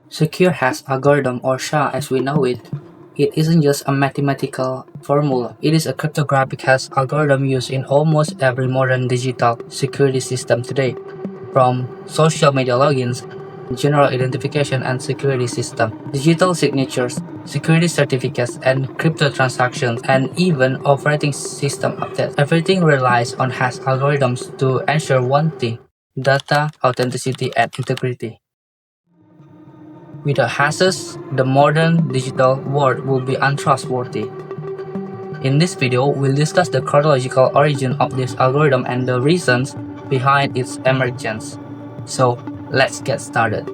Secure hash algorithm, or SHA as we know it, it isn't just a mathematical formula. It is a cryptographic hash algorithm used in almost every modern digital security system today, from social media logins, general identification and security system, digital signatures, security certificates and crypto transactions, and even operating system updates. Everything relies on hash algorithms to ensure one thing: data authenticity and integrity. Without hashes, the modern digital world will be untrustworthy. In this video, we'll discuss the chronological origin of this algorithm and the reasons behind its emergence. So, let's get started.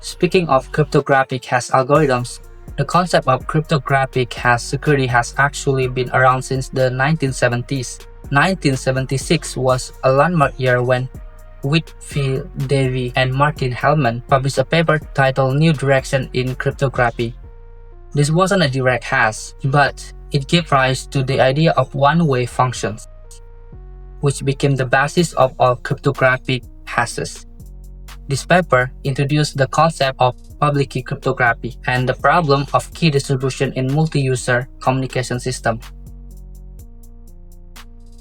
Speaking of cryptographic hash algorithms, the concept of cryptographic hash security has actually been around since the 1970s. 1976 was a landmark year when Whitfield, Diffie, and Martin Hellman published a paper titled New Direction in Cryptography. This wasn't a direct hash, but it gave rise to the idea of one-way functions, which became the basis of all cryptographic hashes. This paper introduced the concept of public key cryptography and the problem of key distribution in multi-user communication systems.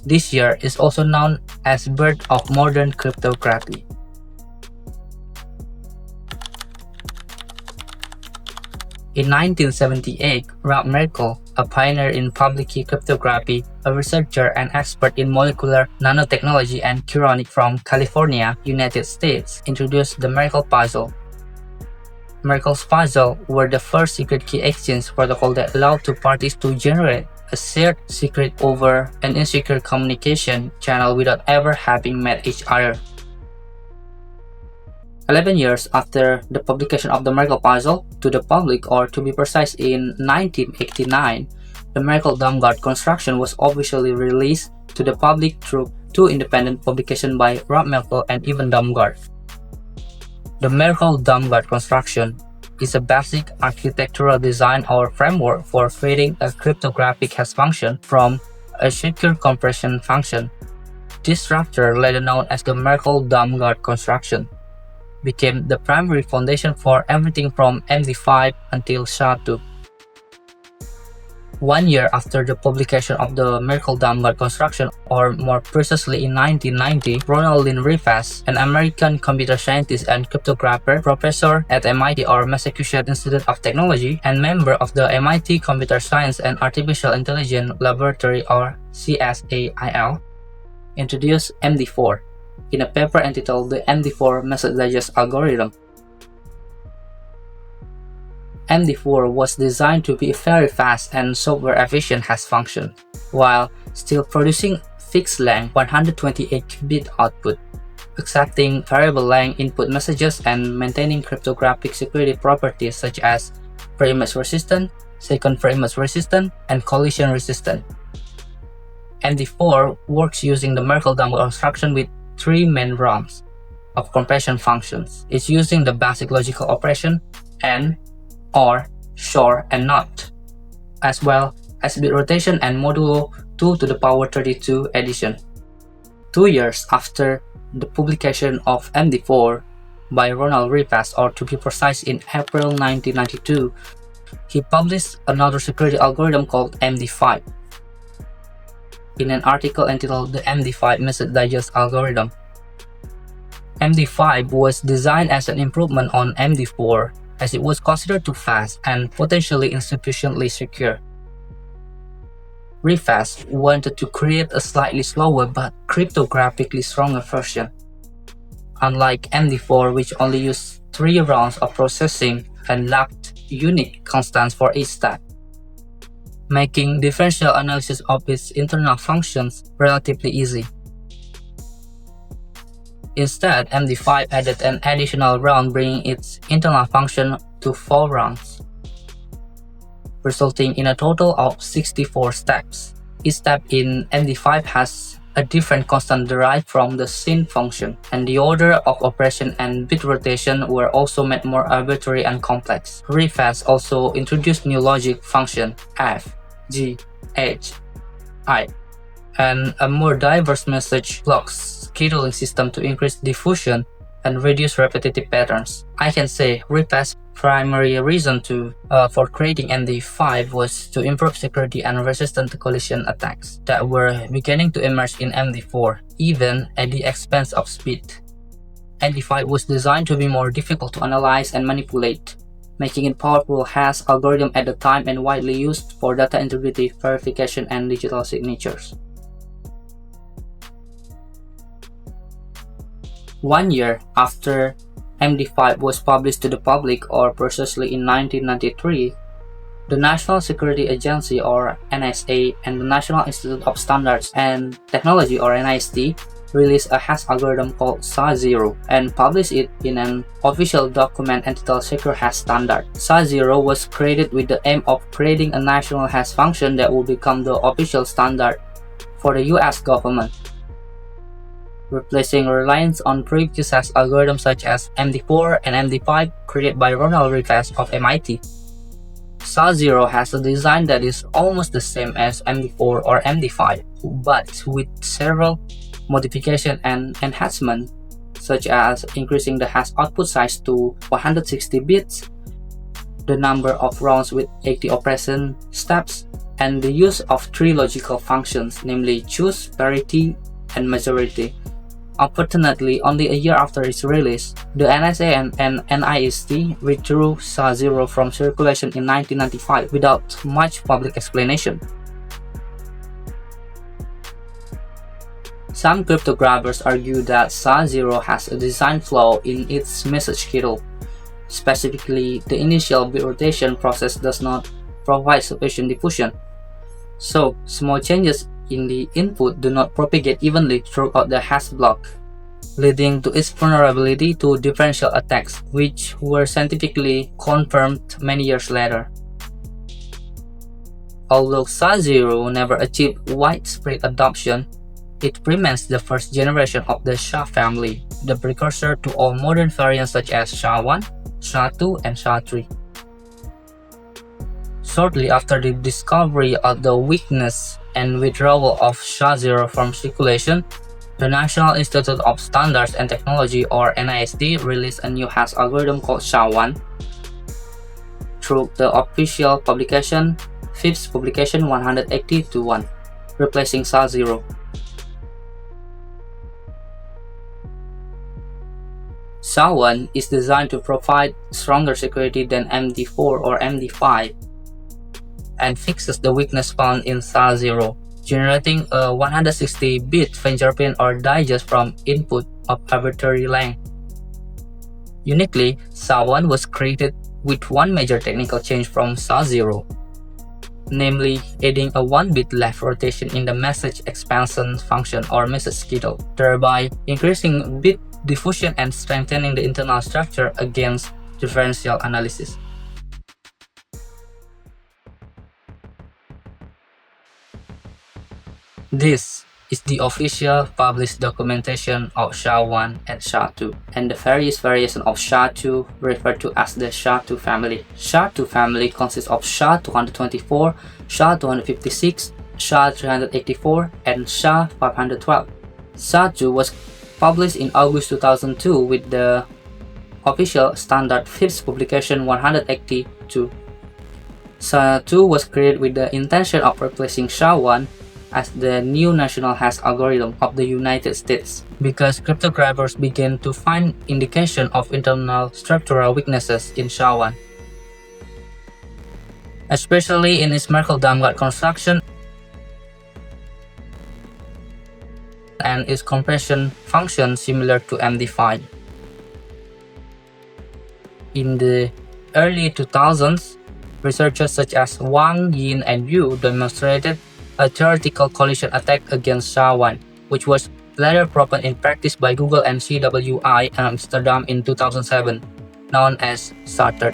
This year is also known as birth of modern cryptography. In 1978, Merkle, a pioneer in public key cryptography, a researcher and expert in molecular nanotechnology and quronic from California, United States, introduced the Merkle puzzle. Merkle's puzzle were the first secret key exchange protocol that allowed two parties to generate a shared secret over an insecure communication channel without ever having met each other. 11 years after the publication of the Merkle puzzle to the public, or to be precise in 1989, the Merkle-Damgård construction was officially released to the public through two independent publications by Merkle and Ivan Damgård. The Merkle-Damgård construction is a basic architectural design or framework for creating a cryptographic hash function from a secure compression function. This structure, later known as the Merkle-Damgård construction, became the primary foundation for everything from MD5 until SHA-2. 1 year after the publication of the Merkle-Damgård construction, or more precisely in 1990, Ronald Rivest, an American computer scientist and cryptographer, professor at MIT or Massachusetts Institute of Technology, and member of the MIT Computer Science and Artificial Intelligence Laboratory or CSAIL, introduced MD4 in a paper entitled the MD4 Message Digest Algorithm. MD4 was designed to be a very fast and software-efficient hash function, while still producing fixed-length 128-bit output, accepting variable-length input messages and maintaining cryptographic security properties such as pre-image resistant, second pre-image resistant, and collision resistant. MD4 works using the Merkle-Damgård construction with three main realms of compression functions. It's using the basic logical operation AND, OR, XOR, and NOT, as well as bit rotation and modulo 2 to the power 32 addition. 2 years after the publication of MD4 by Ronald Rivest, or to be precise in April 1992, he published another security algorithm called MD5 in an article entitled the MD5 Message Digest Algorithm. MD5 was designed as an improvement on MD4 as it was considered too fast and potentially insufficiently secure. Rivest wanted to create a slightly slower but cryptographically stronger version. Unlike MD4, which only used 3 rounds of processing and lacked unique constants for each step, making differential analysis of its internal functions relatively easy. Instead, MD5 added an additional round, bringing its internal function to 4 rounds, resulting in a total of 64 steps. Each step in MD5 has a different constant derived from the sin function, and the order of operation and bit rotation were also made more arbitrary and complex. Rivest also introduced new logic function F, G, H, I, and a more diverse message blocks scheduling system to increase diffusion and reduce repetitive patterns. I can say Rivest's primary reason for creating MD5 was to improve security and resistance to collision attacks that were beginning to emerge in MD4, even at the expense of speed. MD5 was designed to be more difficult to analyze and manipulate, making it powerful hash algorithm at the time and widely used for data integrity verification and digital signatures. 1 year after MD5 was published to the public, or precisely in 1993, the National Security Agency, or NSA, and the National Institute of Standards and Technology, or NIST, released a hash algorithm called SHA-0 and published it in an official document entitled Secure Hash Standard. SHA-0 was created with the aim of creating a national hash function that would become the official standard for the US government, replacing reliance on previous hash algorithms such as MD4 and MD5 created by Ronald Rivest of MIT. SHA-0 has a design that is almost the same as MD4 or MD5, but with several modifications and enhancements, such as increasing the hash output size to 160 bits, the number of rounds with 80 operation steps, and the use of 3 logical functions, namely choose, parity, and majority. Unfortunately, only a year after its release, the NSA and NIST withdrew SHA-0 from circulation in 1995 without much public explanation. Some cryptographers argue that SHA-0 has a design flaw in its message kernel. Specifically, the initial bit rotation process does not provide sufficient diffusion, so small changes in the input do not propagate evenly throughout the hash block, leading to its vulnerability to differential attacks, which were scientifically confirmed many years later. Although SHA-0 never achieved widespread adoption, it remains the first generation of the SHA family, the precursor to all modern variants such as SHA-1, SHA-2, and SHA-3. Shortly after the discovery of the weakness and withdrawal of SHA-0 from circulation, the National Institute of Standards and Technology, or NIST, released a new hash algorithm called SHA-1 through the official publication, 5th publication 180-1, replacing SHA-0. SHA-1 is designed to provide stronger security than MD4 or MD5 and fixes the weakness found in SHA-0, generating a 160-bit fingerprint or digest from input of arbitrary length. Uniquely, SHA-1 was created with one major technical change from SHA-0, namely adding a 1-bit left rotation in the message expansion function or message schedule, thereby increasing bit diffusion and strengthening the internal structure against differential analysis. This is the official published documentation of SHA-1 and SHA-2, and the various variations of SHA-2 referred to as the SHA-2 family. SHA-2 family consists of SHA-224, SHA-256, SHA-384, and SHA-512. SHA-2 was published in August 2002 with the official standard 5th publication 182. SHA-2 was created with the intention of replacing SHA-1 as the new national hash algorithm of the United States, because cryptographers began to find indication of internal structural weaknesses in SHA-1, especially in its Merkle Damgård construction and its compression function similar to MD5. In the early 2000s, researchers such as Wang, Yin, and Yu demonstrated a theoretical collision attack against SHA-1, which was later proven in practice by Google and CWI in Amsterdam in 2007, known as SHA-3.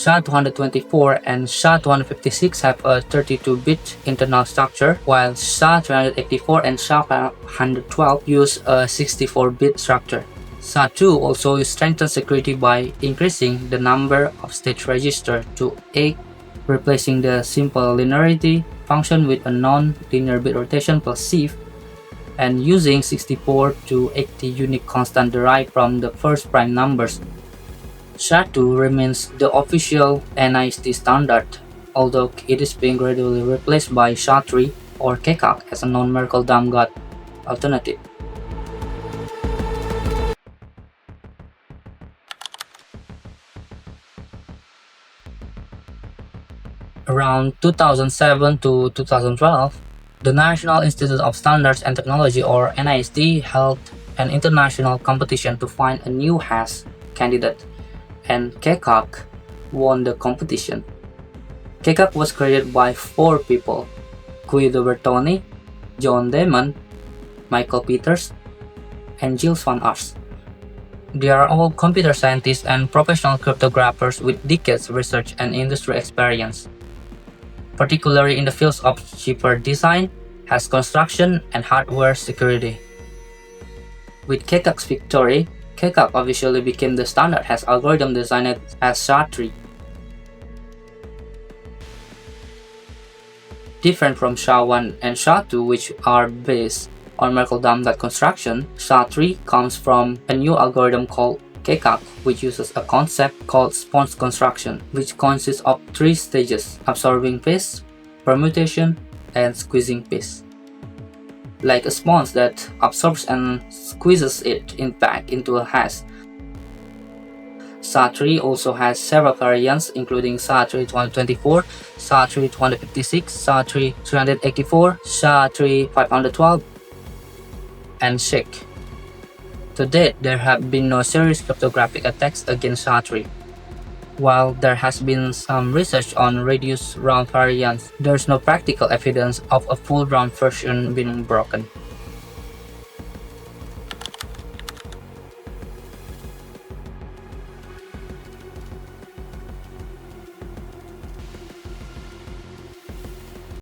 SHA-224 and SHA-256 have a 32-bit internal structure, while SHA-384 and SHA-112 use a 64-bit structure. SHA-2 also strengthens security by increasing the number of state registers to 8, replacing the simple linearity function with a non-linear bit rotation plus sieve, and using 64 to 80 unique constants derived from the first prime numbers. SHA-2 remains the official NIST standard, although it is being gradually replaced by SHA-3 or Keccak as a non-Merkle Damgård alternative. Around 2007 to 2012, the National Institute of Standards and Technology or NIST held an international competition to find a new hash candidate, and Keccak won the competition. Keccak was created by 4 people: Guido Bertoni, John Damon, Michael Peters, and Gilles van Ars. They are all computer scientists and professional cryptographers with decades of research and industry experience, particularly in the fields of chipper design, hash construction, and hardware security. With Keccak's victory, Keccak officially became the standard hash algorithm designed as SHA-3. Different from SHA-1 and SHA-2, which are based on Merkle-Damgård construction, SHA-3 comes from a new algorithm called Keccak, which uses a concept called sponge construction, which consists of 3 stages: absorbing phase, permutation, and squeezing phase. Like a sponge that absorbs and squeezes it back into a hash. SHA-3 also has several variants, including SHA-324, SHA-356, SHA-384, SHA-3 and SHA. To date, there have been no serious cryptographic attacks against SHA-3. While there has been some research on reduced round variants, there is no practical evidence of a full round version being broken.